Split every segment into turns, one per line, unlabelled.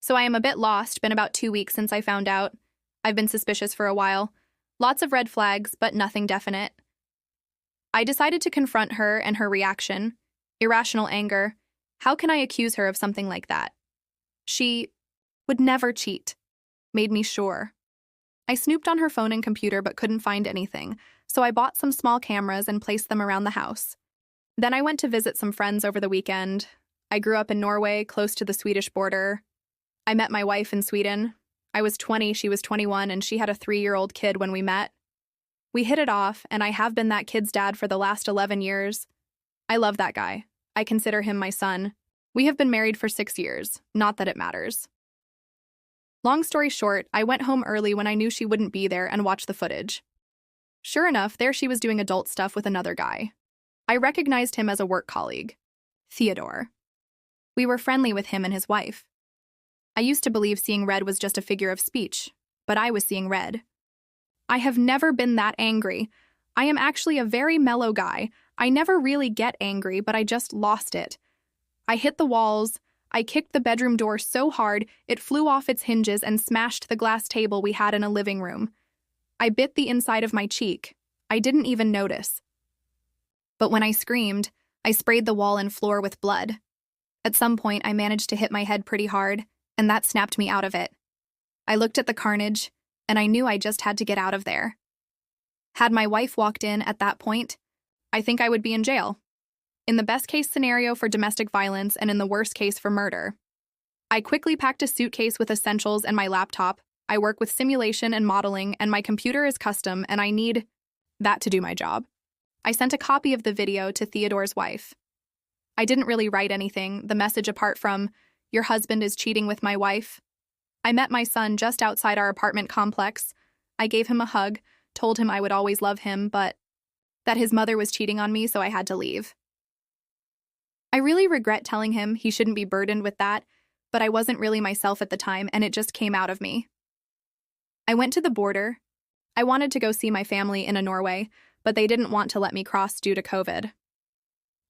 So I am a bit lost, been about 2 weeks since I found out. I've been suspicious for a while. Lots of red flags, but nothing definite. I decided to confront her and her reaction. Irrational anger. How can I accuse her of something like that? She would never cheat. Made me sure. I snooped on her phone and computer but couldn't find anything, so I bought some small cameras and placed them around the house. Then I went to visit some friends over the weekend. I grew up in Norway, close to the Swedish border. I met my wife in Sweden. I was 20, she was 21, and she had a 3-year-old kid when we met. We hit it off, and I have been that kid's dad for the last 11 years. I love that guy. I consider him my son. We have been married for 6 years, not that it matters. Long story short, I went home early when I knew she wouldn't be there and watched the footage. Sure enough, there she was doing adult stuff with another guy. I recognized him as a work colleague, Theodore. We were friendly with him and his wife. I used to believe seeing red was just a figure of speech, but I was seeing red. I have never been that angry. I am actually a very mellow guy. I never really get angry, but I just lost it. I hit the walls. I kicked the bedroom door so hard it flew off its hinges and smashed the glass table we had in a living room. I bit the inside of my cheek. I didn't even notice. But when I screamed, I sprayed the wall and floor with blood. At some point, I managed to hit my head pretty hard, and that snapped me out of it. I looked at the carnage, and I knew I just had to get out of there. Had my wife walked in at that point, I think I would be in jail. In the best case scenario for domestic violence and in the worst case for murder. I quickly packed a suitcase with essentials and my laptop. I work with simulation and modeling, and my computer is custom, and I need that to do my job. I sent a copy of the video to Theodore's wife. I didn't really write anything, the message apart from, "Your husband is cheating with my wife." I met my son just outside our apartment complex. I gave him a hug, told him I would always love him, but that his mother was cheating on me, so I had to leave. I really regret telling him he shouldn't be burdened with that, but I wasn't really myself at the time, and it just came out of me. I went to the border. I wanted to go see my family in Norway, but they didn't want to let me cross due to COVID.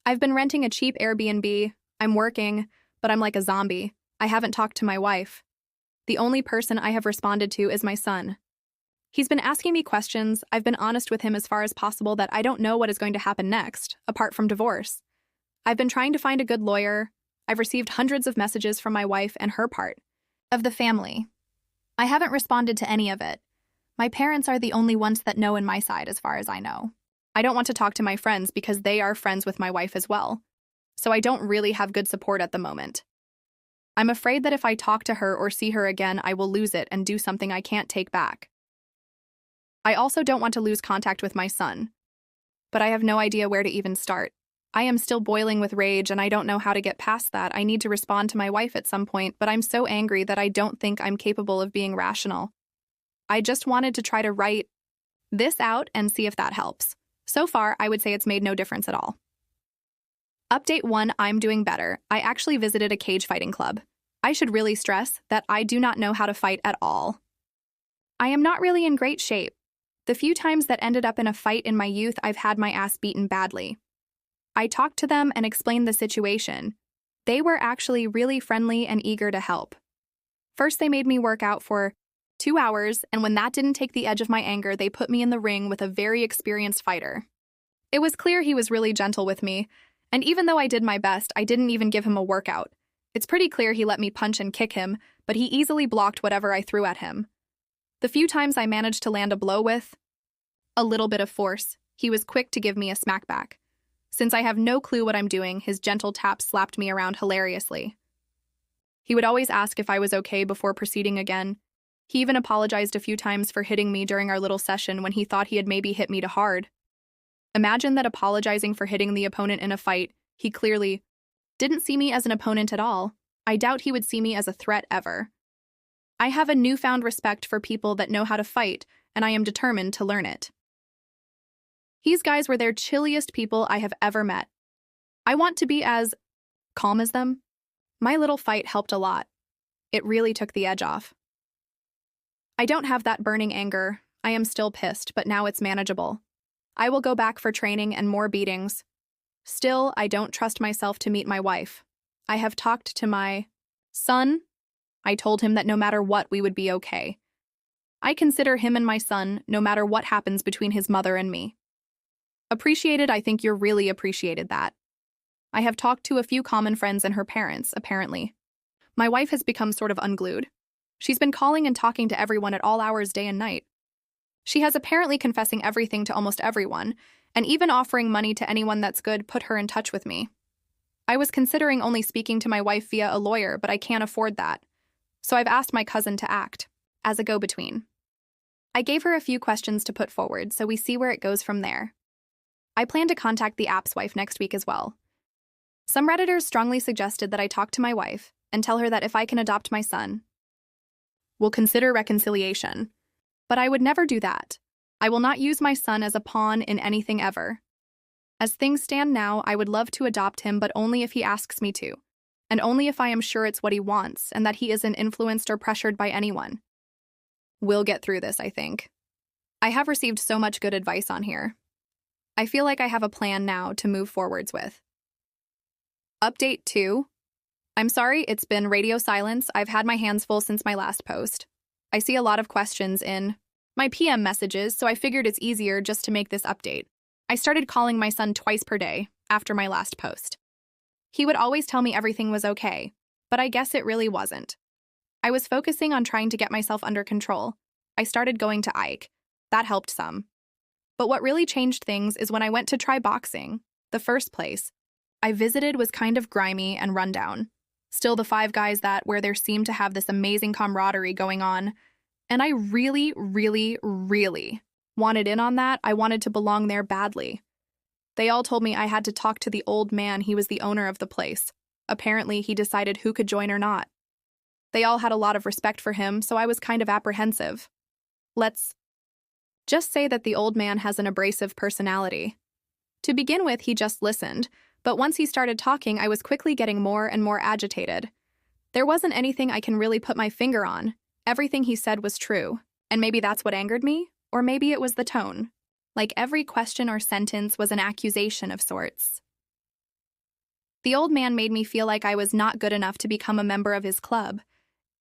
I've been renting a cheap Airbnb. I'm working, but I'm like a zombie. I haven't talked to my wife. The only person I have responded to is my son. He's been asking me questions. I've been honest with him as far as possible that I don't know what is going to happen next, apart from divorce. I've been trying to find a good lawyer. I've received hundreds of messages from my wife and her part of the family. I haven't responded to any of it. My parents are the only ones that know in my side as far as I know. I don't want to talk to my friends because they are friends with my wife as well. So I don't really have good support at the moment. I'm afraid that if I talk to her or see her again, I will lose it and do something I can't take back. I also don't want to lose contact with my son. But I have no idea where to even start. I am still boiling with rage and I don't know how to get past that. I need to respond to my wife at some point, but I'm so angry that I don't think I'm capable of being rational. I just wanted to try to write this out and see if that helps. So far, I would say it's made no difference at all. Update 1, I'm doing better. I actually visited a cage fighting club. I should really stress that I do not know how to fight at all. I am not really in great shape. The few times that ended up in a fight in my youth, I've had my ass beaten badly. I talked to them and explained the situation. They were actually really friendly and eager to help. First, they made me work out for 2 hours, and when that didn't take the edge of my anger, they put me in the ring with a very experienced fighter. It was clear he was really gentle with me, and even though I did my best, I didn't even give him a workout. It's pretty clear he let me punch and kick him, but he easily blocked whatever I threw at him. The few times I managed to land a blow with a little bit of force, he was quick to give me a smackback. Since I have no clue what I'm doing, his gentle tap slapped me around hilariously. He would always ask if I was okay before proceeding again. He even apologized a few times for hitting me during our little session when he thought he had maybe hit me too hard. Imagine that apologizing for hitting the opponent in a fight, he clearly didn't see me as an opponent at all. I doubt he would see me as a threat ever. I have a newfound respect for people that know how to fight, and I am determined to learn it. These guys were their chilliest people I have ever met. I want to be as calm as them. My little fight helped a lot. It really took the edge off. I don't have that burning anger. I am still pissed, but now it's manageable. I will go back for training and more beatings. Still, I don't trust myself to meet my wife. I have talked to my son I told him that no matter what, we would be okay. I consider him and my son, no matter what happens between his mother and me. Appreciated, I think you're really appreciated that. I have talked to a few common friends and her parents, apparently. My wife has become sort of unglued. She's been calling and talking to everyone at all hours day and night. She has apparently confessing everything to almost everyone, and even offering money to anyone that's good put her in touch with me. I was considering only speaking to my wife via a lawyer, but I can't afford that. So I've asked my cousin to act as a go-between. I gave her a few questions to put forward, so we see where it goes from there. I plan to contact the app's wife next week as well. Some Redditors strongly suggested that I talk to my wife and tell her that if I can adopt my son, we'll consider reconciliation. But I would never do that. I will not use my son as a pawn in anything ever. As things stand now, I would love to adopt him, but only if he asks me to, and only if I am sure it's what he wants and that he isn't influenced or pressured by anyone. We'll get through this, I think. I have received so much good advice on here. I feel like I have a plan now to move forwards with. Update 2. I'm sorry, it's been radio silence. I've had my hands full since my last post. I see a lot of questions in my PM messages, so I figured it's easier just to make this update. I started calling my son twice per day after my last post. He would always tell me everything was okay, but I guess it really wasn't. I was focusing on trying to get myself under control. I started going to Ike. That helped some. But what really changed things is when I went to try boxing. The first place I visited was kind of grimy and rundown. Still the Five Guys where there seemed to have this amazing camaraderie going on. And I really, really, really wanted in on that. I wanted to belong there badly. They all told me I had to talk to the old man. He was the owner of the place. Apparently, he decided who could join or not. They all had a lot of respect for him, so I was kind of apprehensive. Let's just say that the old man has an abrasive personality. To begin with, he just listened, but once he started talking, I was quickly getting more and more agitated. There wasn't anything I can really put my finger on. Everything he said was true, and maybe that's what angered me, or maybe it was the tone. Like every question or sentence was an accusation of sorts. The old man made me feel like I was not good enough to become a member of his club,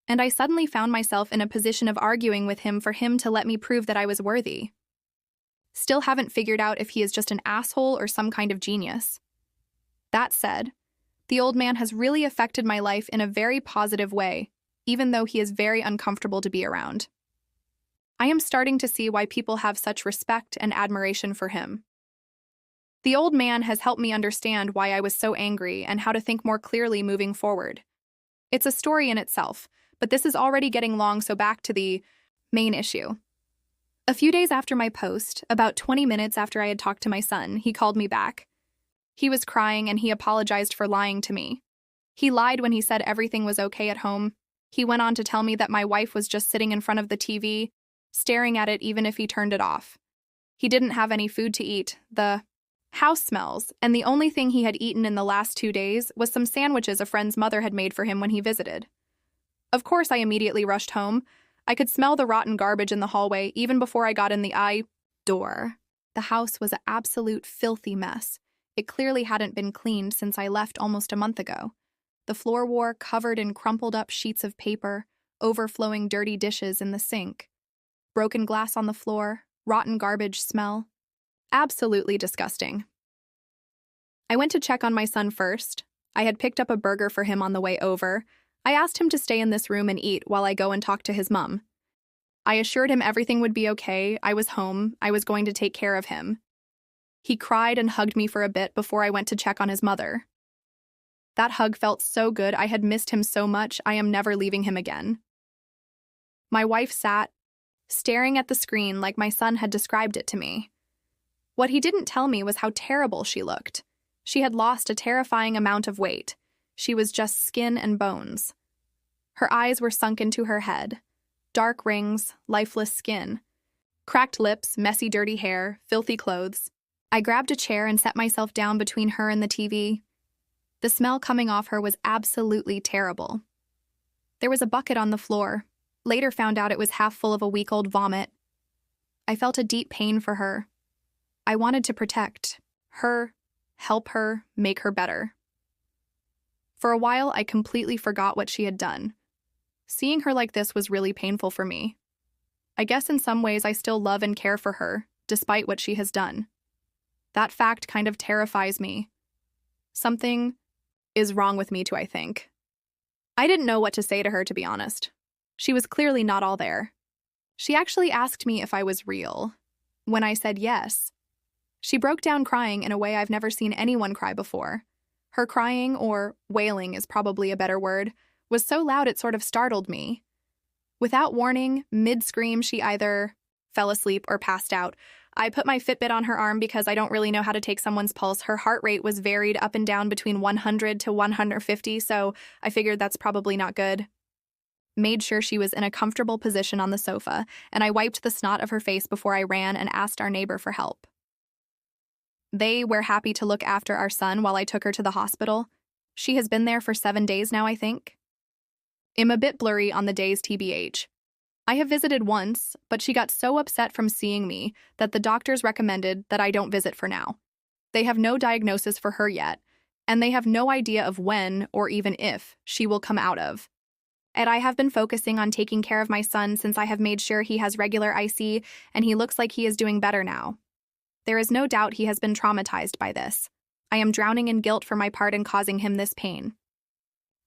and I suddenly found myself in a position of arguing with him for him to let me prove that I was worthy. Still haven't figured out if he is just an asshole or some kind of genius. That said, the old man has really affected my life in a very positive way, even though he is very uncomfortable to be around. I am starting to see why people have such respect and admiration for him. The old man has helped me understand why I was so angry and how to think more clearly moving forward. It's a story in itself, but this is already getting long, so back to the main issue. A few days after my post, about 20 minutes after I had talked to my son, he called me back. He was crying and he apologized for lying to me. He lied when he said everything was okay at home. He went on to tell me that my wife was just sitting in front of the TV, staring at it even if he turned it off. He didn't have any food to eat. The house smells, and the only thing he had eaten in the last 2 days was some sandwiches a friend's mother had made for him when he visited. Of course, I immediately rushed home. I could smell the rotten garbage in the hallway even before I got in the door. The house was an absolute filthy mess. It clearly hadn't been cleaned since I left almost a month ago. The floor wore covered in crumpled up sheets of paper, overflowing dirty dishes in the sink. Broken glass on the floor, rotten garbage smell. Absolutely disgusting. I went to check on my son first. I had picked up a burger for him on the way over. I asked him to stay in this room and eat while I go and talk to his mom. I assured him everything would be okay. I was home. I was going to take care of him. He cried and hugged me for a bit before I went to check on his mother. That hug felt so good. I had missed him so much. I am never leaving him again. My wife sat, staring at the screen like my son had described it to me. What he didn't tell me was how terrible she looked. She had lost a terrifying amount of weight. She was just skin and bones. Her eyes were sunk into her head. Dark rings, lifeless skin. Cracked lips, messy, dirty hair, filthy clothes. I grabbed a chair and set myself down between her and the TV. The smell coming off her was absolutely terrible. There was a bucket on the floor. Later found out it was half full of a week-old vomit. I felt a deep pain for her. I wanted to protect her, help her, make her better. For a while, I completely forgot what she had done. Seeing her like this was really painful for me. I guess in some ways I still love and care for her, despite what she has done. That fact kind of terrifies me. Something is wrong with me too, I think. I didn't know what to say to her, to be honest. She was clearly not all there. She actually asked me if I was real. When I said yes, she broke down crying in a way I've never seen anyone cry before. Her crying, or wailing is probably a better word, was so loud it sort of startled me. Without warning, mid-scream, she either fell asleep or passed out. I put my Fitbit on her arm because I don't really know how to take someone's pulse. Her heart rate was varied up and down between 100 to 150, so I figured that's probably not good. Made sure she was in a comfortable position on the sofa, and I wiped the snot of her face before I ran and asked our neighbor for help. They were happy to look after our son while I took her to the hospital. She has been there for 7 days now, I think. I'm a bit blurry on the days TBH. I have visited once, but she got so upset from seeing me that the doctors recommended that I don't visit for now. They have no diagnosis for her yet, and they have no idea of when or even if she will come out of. And I have been focusing on taking care of my son since I have made sure he has regular IC, and he looks like he is doing better now. There is no doubt he has been traumatized by this. I am drowning in guilt for my part in causing him this pain.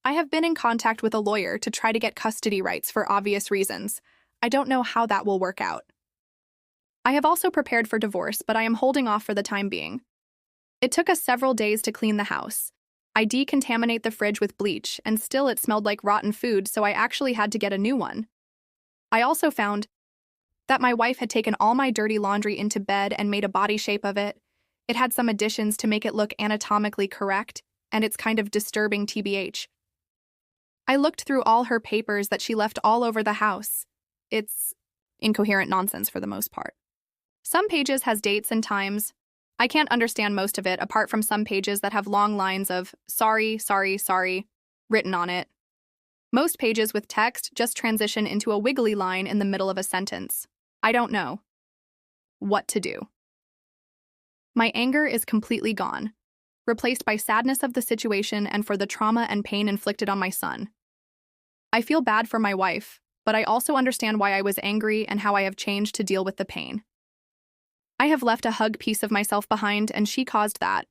I have been in contact with a lawyer to try to get custody rights for obvious reasons. I don't know how that will work out. I have also prepared for divorce, but I am holding off for the time being. It took us several days to clean the house. I decontaminate the fridge with bleach, and still it smelled like rotten food, so I actually had to get a new one. I also found that my wife had taken all my dirty laundry into bed and made a body shape of it. It had some additions to make it look anatomically correct, and it's kind of disturbing TBH. I looked through all her papers that she left all over the house. It's incoherent nonsense for the most part. Some pages has dates and times. I can't understand most of it apart from some pages that have long lines of sorry, sorry, sorry written on it. Most pages with text just transition into a wiggly line in the middle of a sentence. I don't know what to do. My anger is completely gone, replaced by sadness of the situation and for the trauma and pain inflicted on my son. I feel bad for my wife, but I also understand why I was angry and how I have changed to deal with the pain. I have left a hug piece of myself behind, and she caused that.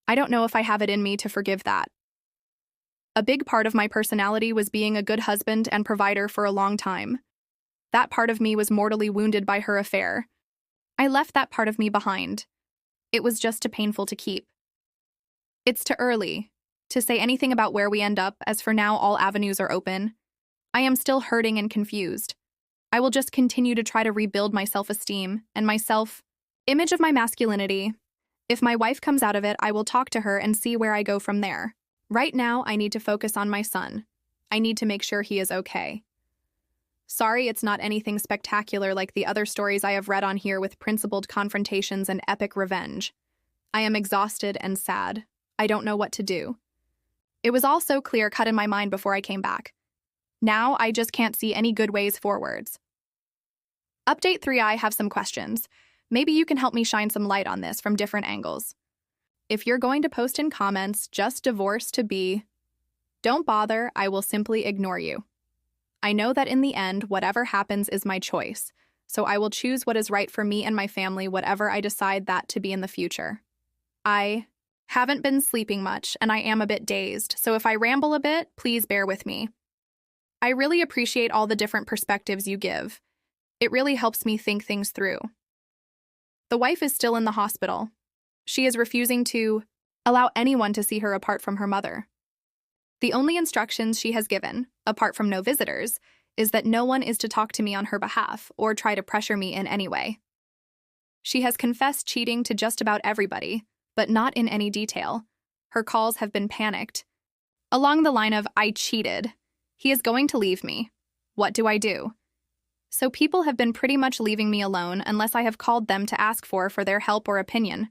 I don't know if I have it in me to forgive that. A big part of my personality was being a good husband and provider for a long time. That part of me was mortally wounded by her affair. I left that part of me behind. It was just too painful to keep. It's too early to say anything about where we end up, as for now all avenues are open. I am still hurting and confused. I will just continue to try to rebuild my self-esteem and my self-image of my masculinity. If my wife comes out of it, I will talk to her and see where I go from there. Right now, I need to focus on my son. I need to make sure he is okay. Sorry, it's not anything spectacular like the other stories I have read on here with principled confrontations and epic revenge. I am exhausted and sad. I don't know what to do. It was all so clear-cut in my mind before I came back. Now, I just can't see any good ways forwards. Update 3, I have some questions. Maybe you can help me shine some light on this from different angles. If you're going to post in comments, just divorce to be, don't bother, I will simply ignore you. I know that in the end, whatever happens is my choice, so I will choose what is right for me and my family, whatever I decide that to be in the future. I haven't been sleeping much, and I am a bit dazed, so if I ramble a bit, please bear with me. I really appreciate all the different perspectives you give. It really helps me think things through. The wife is still in the hospital. She is refusing to allow anyone to see her apart from her mother. The only instructions she has given, apart from no visitors, is that no one is to talk to me on her behalf or try to pressure me in any way. She has confessed cheating to just about everybody, but not in any detail. Her calls have been panicked. Along the line of, I cheated. He is going to leave me. What do I do? So people have been pretty much leaving me alone unless I have called them to ask for their help or opinion.